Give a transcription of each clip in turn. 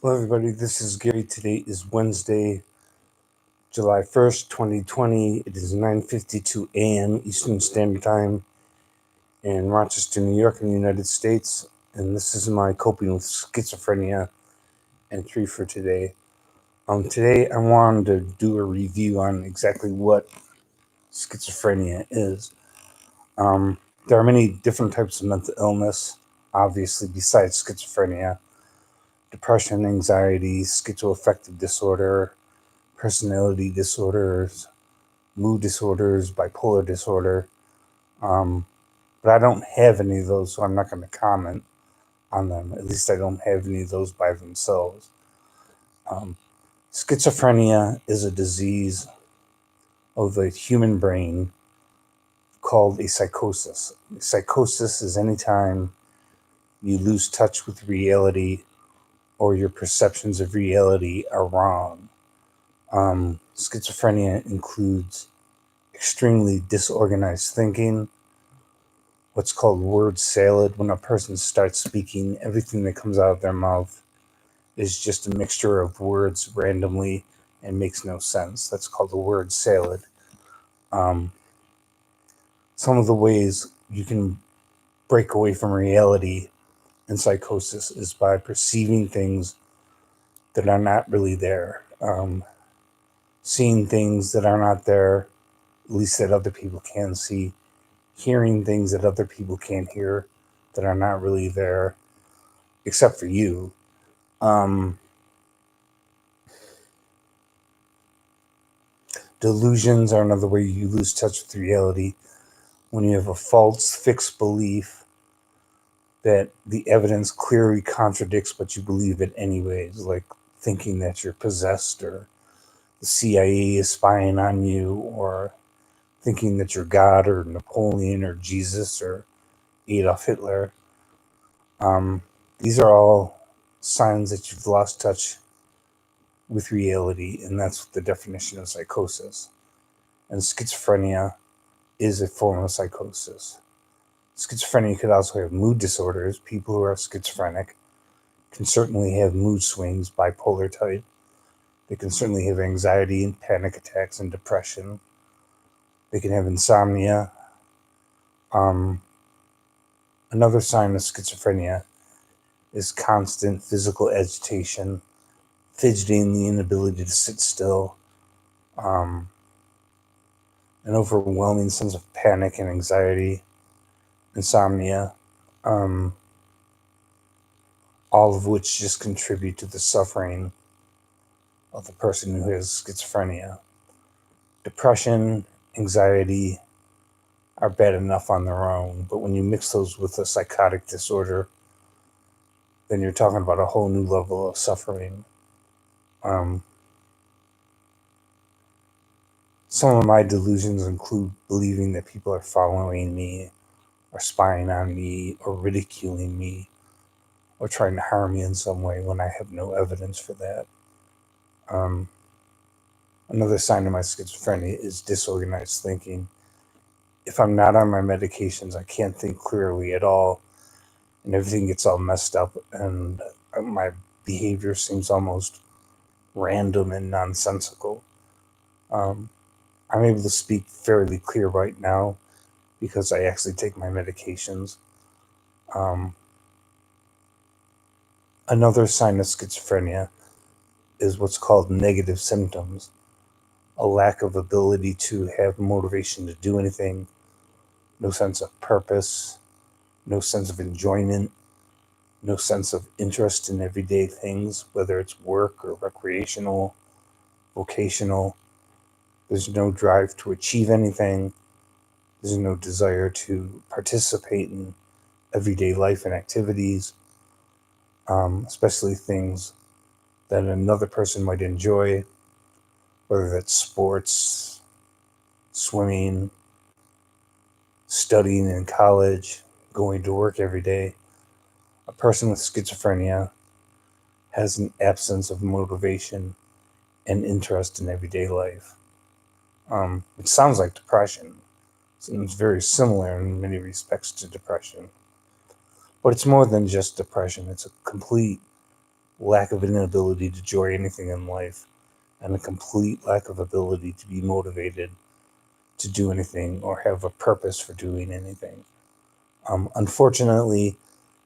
Hello, everybody. This is Gary. Today is Wednesday, July 1st, 2020. It is 9:52 a.m. Eastern Standard Time in Rochester, New York, in the United States. And this is my coping with schizophrenia entry for today. Today, I wanted to do a review on exactly what schizophrenia is. There are many different types of mental illness, obviously, besides schizophrenia: depression, anxiety, schizoaffective disorder, personality disorders, mood disorders, bipolar disorder. But I don't have any of those, so I'm not going to comment on them. At least I don't have any of those by themselves. Schizophrenia is a disease of the human brain called a psychosis. Psychosis is anytime you lose touch with reality or your perceptions of reality are wrong. Schizophrenia includes extremely disorganized thinking, what's called word salad. When a person starts speaking, everything that comes out of their mouth is just a mixture of words randomly and makes no sense. That's called a word salad. Some of the ways you can break away from reality in psychosis is by perceiving things that are not really there, seeing things that are not there, at least that other people can see, hearing things that other people can't hear that are not really there, except for you. Delusions are another way you lose touch with reality. When you have a false, fixed belief that the evidence clearly contradicts what you believe it anyways, like thinking that you're possessed or the CIA is spying on you, or thinking that you're God or Napoleon or Jesus or Adolf Hitler. These are all signs that you've lost touch with reality, and that's the definition of psychosis. And schizophrenia is a form of psychosis. Schizophrenia could also have mood disorders. People who are schizophrenic can certainly have mood swings, bipolar type. They can certainly have anxiety and panic attacks and depression. They can have insomnia. Another sign of schizophrenia is constant physical agitation, fidgeting, the inability to sit still, an overwhelming sense of panic and anxiety, insomnia, all of which just contribute to the suffering of the person who has schizophrenia. Depression, anxiety are bad enough on their own, but when you mix those with a psychotic disorder, then you're talking about a whole new level of suffering. Some of my delusions include believing that people are following me, or spying on me, or ridiculing me, or trying to harm me in some way when I have no evidence for that. Another sign of my schizophrenia is disorganized thinking. If I'm not on my medications, I can't think clearly at all, and everything gets all messed up, and my behavior seems almost random and nonsensical. I'm able to speak fairly clear right now because I actually take my medications. Another sign of schizophrenia is what's called negative symptoms: a lack of ability to have motivation to do anything, no sense of purpose, no sense of enjoyment, no sense of interest in everyday things, whether it's work or recreational, vocational. There's no drive to achieve anything. There's no desire to participate in everyday life and activities, especially things that another person might enjoy, whether that's sports, swimming, studying in college, going to work every day. A person with schizophrenia has an absence of motivation and interest in everyday life. It sounds like depression. It seems very similar in many respects to depression. But it's more than just depression. It's a complete lack of an inability to enjoy anything in life, and a complete lack of ability to be motivated to do anything or have a purpose for doing anything. Unfortunately,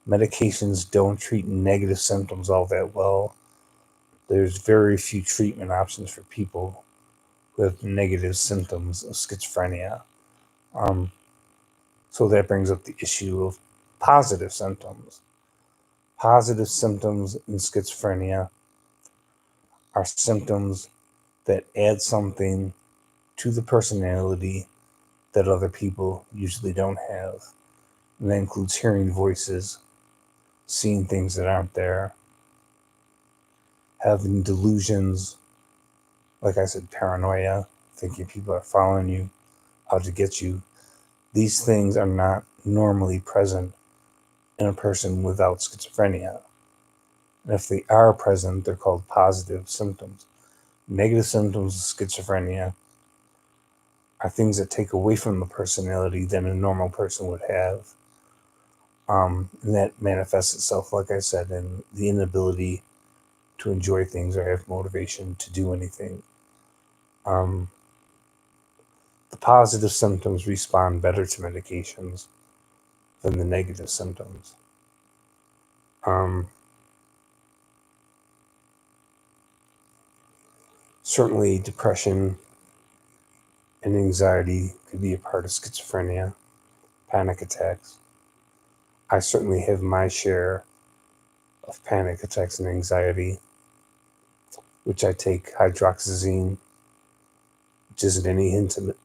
medications don't treat negative symptoms all that well. There's very few treatment options for people who have negative symptoms of schizophrenia. Um, so that brings up the issue of positive symptoms. Positive symptoms in schizophrenia are symptoms that add something to the personality that other people usually don't have. And that includes hearing voices, seeing things that aren't there, having delusions, like I said, paranoia, thinking people are following you, out to get you. These things are not normally present in a person without schizophrenia. And if they are present, they're called positive symptoms. Negative symptoms of schizophrenia are things that take away from the personality that a normal person would have. And that manifests itself, like I said, in the inability to enjoy things or have motivation to do anything. Um, the positive symptoms respond better to medications than the negative symptoms. Um, Certainly, depression and anxiety could be a part of schizophrenia, panic attacks. I certainly have my share of panic attacks and anxiety, which I take hydroxyzine, which is an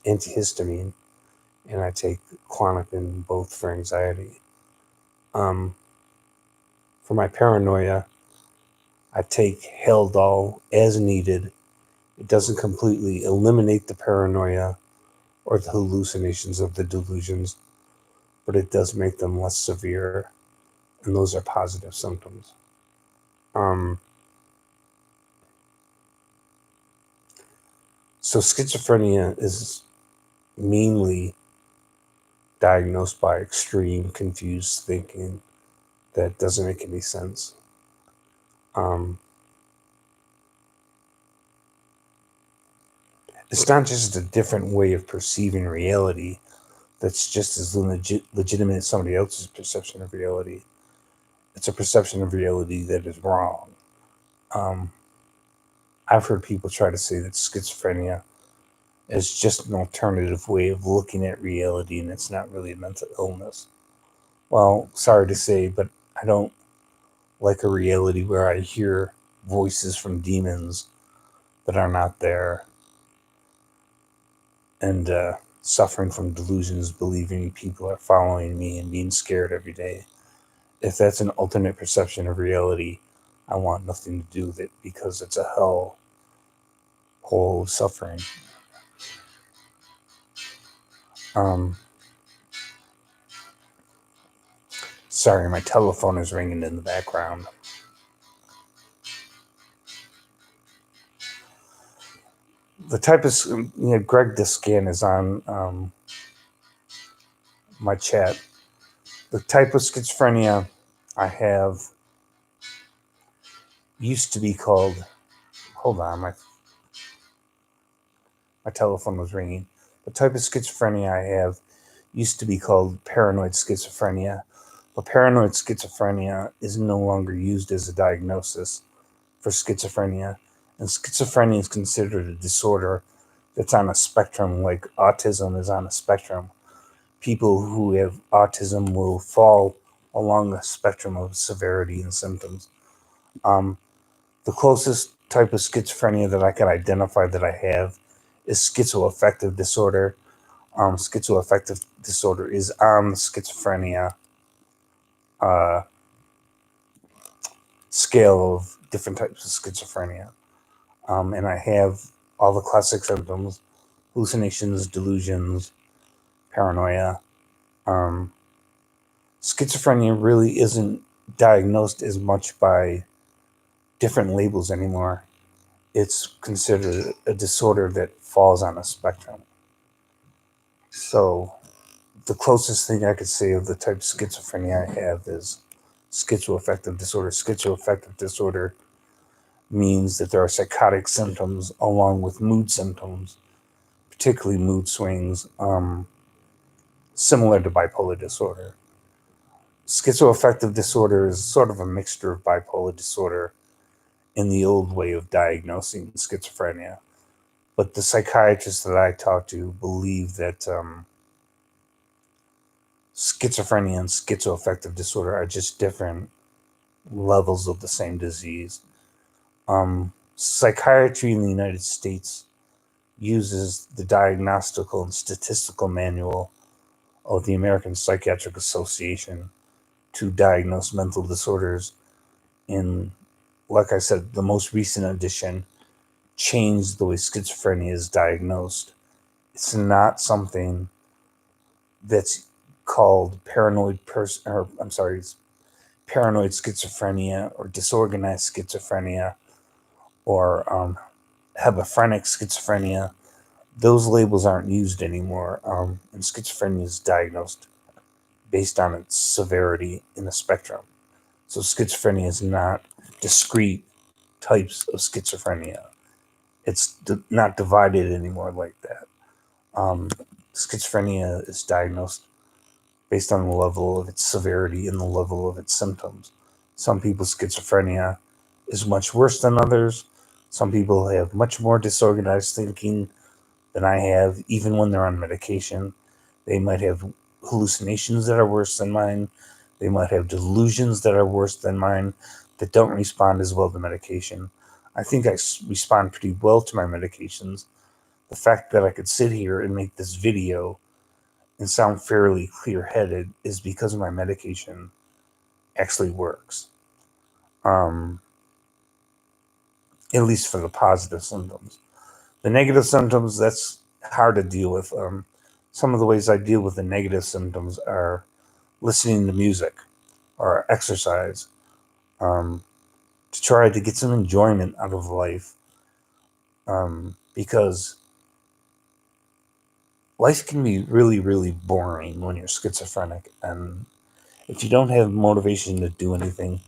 antihistamine, and I take Klonopin, both for anxiety. Um, for my paranoia, I take Haldol as needed. It doesn't completely eliminate the paranoia or the hallucinations of the delusions, but it does make them less severe, and those are positive symptoms. Um, so schizophrenia is mainly diagnosed by extreme confused thinking that doesn't make any sense. Um, it's not just a different way of perceiving reality that's just as legitimate as somebody else's perception of reality. It's a perception of reality that is wrong. Um, I've heard people try to say that schizophrenia is just an alternative way of looking at reality and it's not really a mental illness. Well, sorry to say, but I don't like a reality where I hear voices from demons that are not there and suffering from delusions, believing people are following me and being scared every day. If that's an alternate perception of reality, I want nothing to do with it because it's a hell hole of suffering. Um, Sorry, my telephone is ringing in the background. The type of, Greg Descan is on my chat. The type of schizophrenia I have used to be called, hold on, my telephone was ringing. The type of schizophrenia I have used to be called paranoid schizophrenia, but paranoid schizophrenia is no longer used as a diagnosis for schizophrenia, and schizophrenia is considered a disorder that's on a spectrum like autism is on a spectrum. People who have autism will fall along the spectrum of severity and symptoms. Um, the closest type of schizophrenia that I can identify that I have is schizoaffective disorder. Schizoaffective disorder is on the schizophrenia uh, scale of different types of schizophrenia. And I have all the classic symptoms: hallucinations, delusions, paranoia. Um, Schizophrenia really isn't diagnosed as much by different labels anymore. It's considered a disorder that falls on a spectrum. So the closest thing I could say of the type of schizophrenia I have is schizoaffective disorder. Schizoaffective disorder means that there are psychotic symptoms along with mood symptoms, particularly mood swings, similar to bipolar disorder. Schizoaffective disorder is sort of a mixture of bipolar disorder in the old way of diagnosing schizophrenia. But the psychiatrists that I talk to believe that schizophrenia and schizoaffective disorder are just different levels of the same disease. Psychiatry in the United States uses the Diagnostical and Statistical Manual of the American Psychiatric Association to diagnose mental disorders. In, like I said, the most recent edition changed the way schizophrenia is diagnosed. It's not something that's called paranoid schizophrenia or disorganized schizophrenia or hebephrenic schizophrenia. Those labels aren't used anymore, and schizophrenia is diagnosed based on its severity in the spectrum. So schizophrenia is not discrete types of schizophrenia. It's not divided anymore like that. Schizophrenia is diagnosed based on the level of its severity and the level of its symptoms. Some people's schizophrenia is much worse than others. Some people have much more disorganized thinking than I have, even when they're on medication. They might have hallucinations that are worse than mine. They might have delusions that are worse than mine that don't respond as well to medication. I think I respond pretty well to my medications. The fact that I could sit here and make this video and sound fairly clear-headed is because my medication actually works. At least for the positive symptoms. The negative symptoms, that's hard to deal with. Some of the ways I deal with the negative symptoms are listening to music or exercise, to try to get some enjoyment out of life, because life can be really, really boring when you're schizophrenic, and if you don't have motivation to do anything,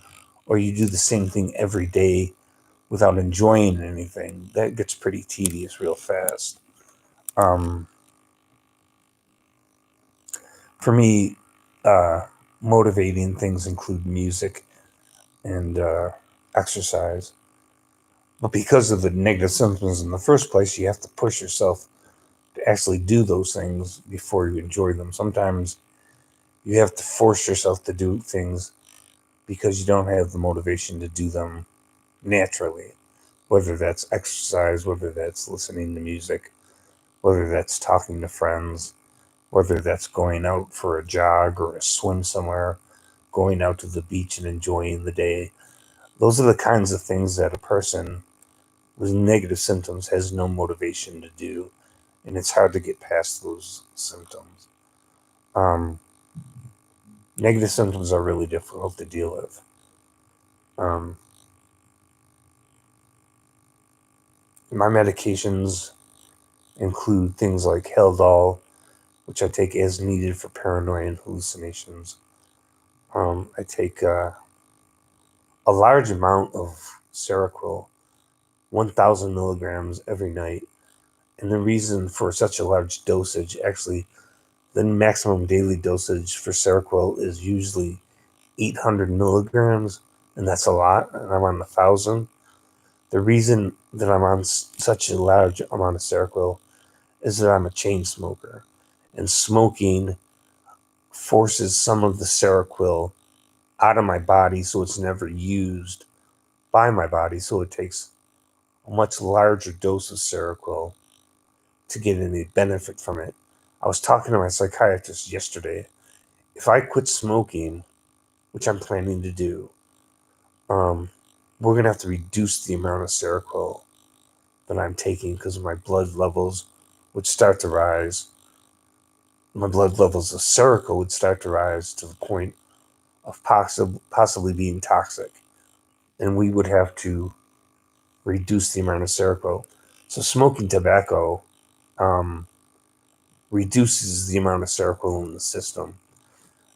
or you do the same thing every day without enjoying anything, that gets pretty tedious real fast. For me, motivating things include music and exercise. But because of the negative symptoms in the first place, you have to push yourself to actually do those things before you enjoy them. Sometimes you have to force yourself to do things because you don't have the motivation to do them naturally. Whether that's exercise, whether that's listening to music, whether that's talking to friends, whether that's going out for a jog or a swim somewhere, going out to the beach and enjoying the day. Those are the kinds of things that a person with negative symptoms has no motivation to do, and it's hard to get past those symptoms. Negative symptoms are really difficult to deal with. My medications include things like Haldol, which I take as needed for paranoia and hallucinations. I take a large amount of Seroquel, 1,000 milligrams every night. And the reason for such a large dosage, actually, the maximum daily dosage for Seroquel is usually 800 milligrams, and that's a lot, and I'm on 1,000. The reason that I'm on such a large amount of Seroquel is that I'm a chain smoker, and smoking forces some of the Seroquel out of my body, so it's never used by my body, so it takes a much larger dose of Seroquel to get any benefit from it. I was talking to my psychiatrist yesterday. If I quit smoking, which I'm planning to do, we're going to have to reduce the amount of Seroquel that I'm taking because my blood levels would start to rise. My blood levels of Seroquel would start to rise to the point of possibly being toxic. And we would have to reduce the amount of Seroquel. So smoking tobacco reduces the amount of Seroquel in the system.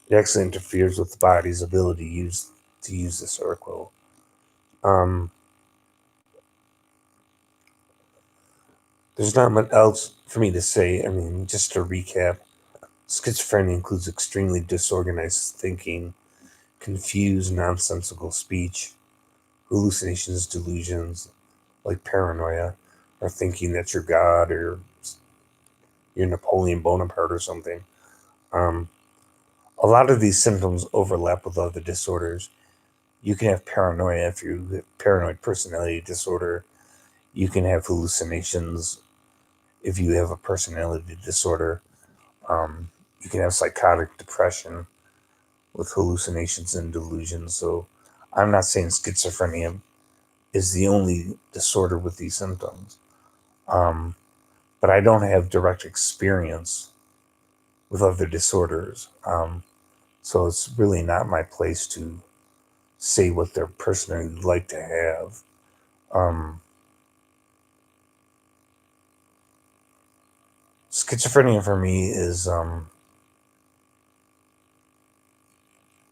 It actually interferes with the body's ability to use to use this air quote. Um, there's not much else for me to say. I mean, just to recap, schizophrenia includes extremely disorganized thinking, confused, nonsensical speech, hallucinations, delusions, like paranoia, or thinking that you're God or you're Napoleon Bonaparte or something. Um, a lot of these symptoms overlap with other disorders. You can have paranoia if you have paranoid personality disorder. You can have hallucinations if you have a personality disorder. You can have psychotic depression with hallucinations and delusions. So I'm not saying schizophrenia is the only disorder with these symptoms. Um, but I don't have direct experience with other disorders. So it's really not my place to say what they're personally like to have. Um, Schizophrenia for me is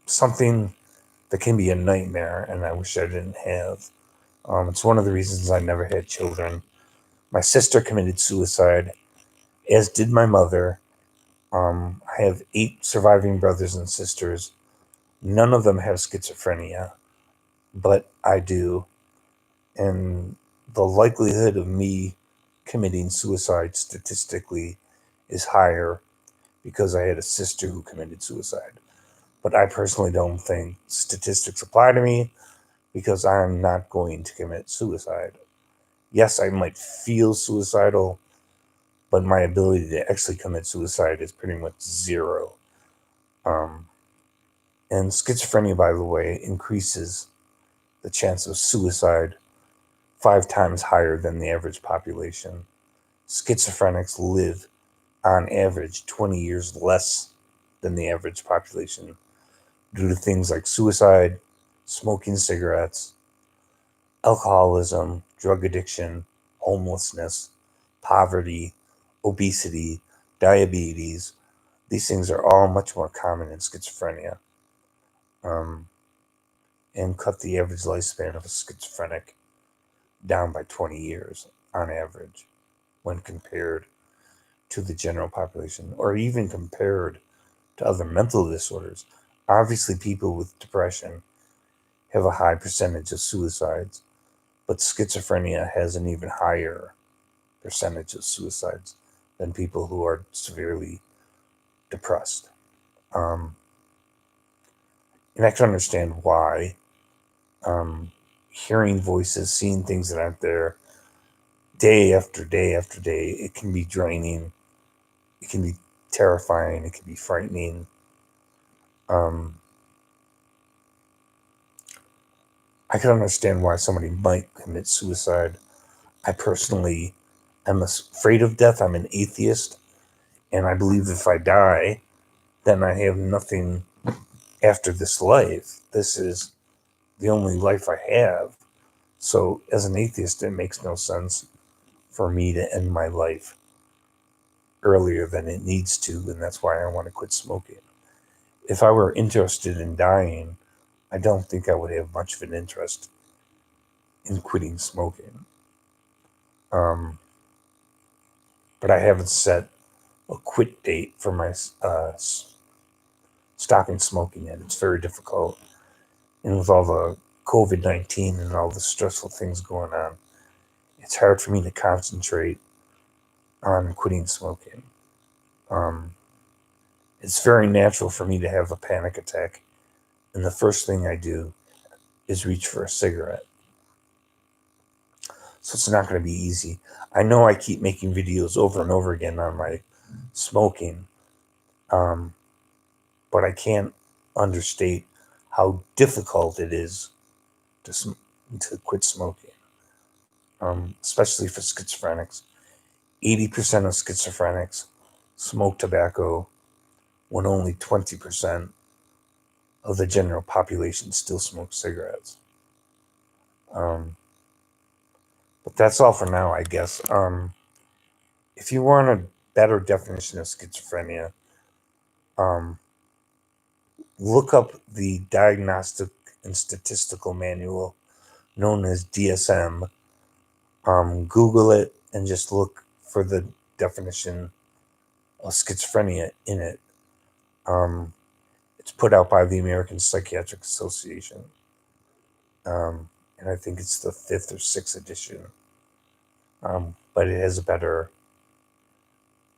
something that can be a nightmare, and I wish I didn't have. It's one of the reasons I never had children. My sister committed suicide, as did my mother. I have 8 surviving brothers and sisters. None of them have schizophrenia, but I do. And the likelihood of me committing suicide statistically is higher because I had a sister who committed suicide. But I personally don't think statistics apply to me because I'm not going to commit suicide. Yes, I might feel suicidal, but my ability to actually commit suicide is pretty much zero. Um, and schizophrenia, by the way, increases the chance of suicide 5 times higher than the average population. Schizophrenics live, on average, 20 years less than the average population due to things like suicide, smoking cigarettes, alcoholism, drug addiction, homelessness, poverty, obesity, diabetes. These things are all much more common in schizophrenia, um, and cut the average lifespan of a schizophrenic down by 20 years on average when compared to the general population or even compared to other mental disorders. Obviously, people with depression have a high percentage of suicides, but schizophrenia has an even higher percentage of suicides than people who are severely depressed. Um, and I can understand why. Hearing voices, seeing things that aren't there day after day after day, it can be draining. It can be terrifying. It can be frightening. Um, I can understand why somebody might commit suicide. I personally am afraid of death. I'm an atheist, and I believe if I die, then I have nothing after this life. This is the only life I have. So, as an atheist, it makes no sense for me to end my life earlier than it needs to, and that's why I want to quit smoking. If I were interested in dying, I don't think I would have much of an interest in quitting smoking. Um, but I haven't set a quit date for my stopping smoking yet. It's very difficult. And with all the COVID-19 and all the stressful things going on, it's hard for me to concentrate on quitting smoking. Um, it's very natural for me to have a panic attack, and the first thing I do is reach for a cigarette. So it's not going to be easy. I know I keep making videos over and over again on my smoking, um, but I can't understate how difficult it is to to quit smoking, especially for schizophrenics. 80% of schizophrenics smoke tobacco when only 20% of the general population still smokes cigarettes. Um, but that's all for now, I guess. If you want a better definition of schizophrenia, um, look up the Diagnostic and Statistical Manual, known as DSM. Google it and just look for the definition of schizophrenia in it. It's put out by the American Psychiatric Association, and I think it's the 5th or 6th edition. But it has a better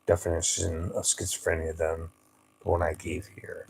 definition of schizophrenia than the one I gave here.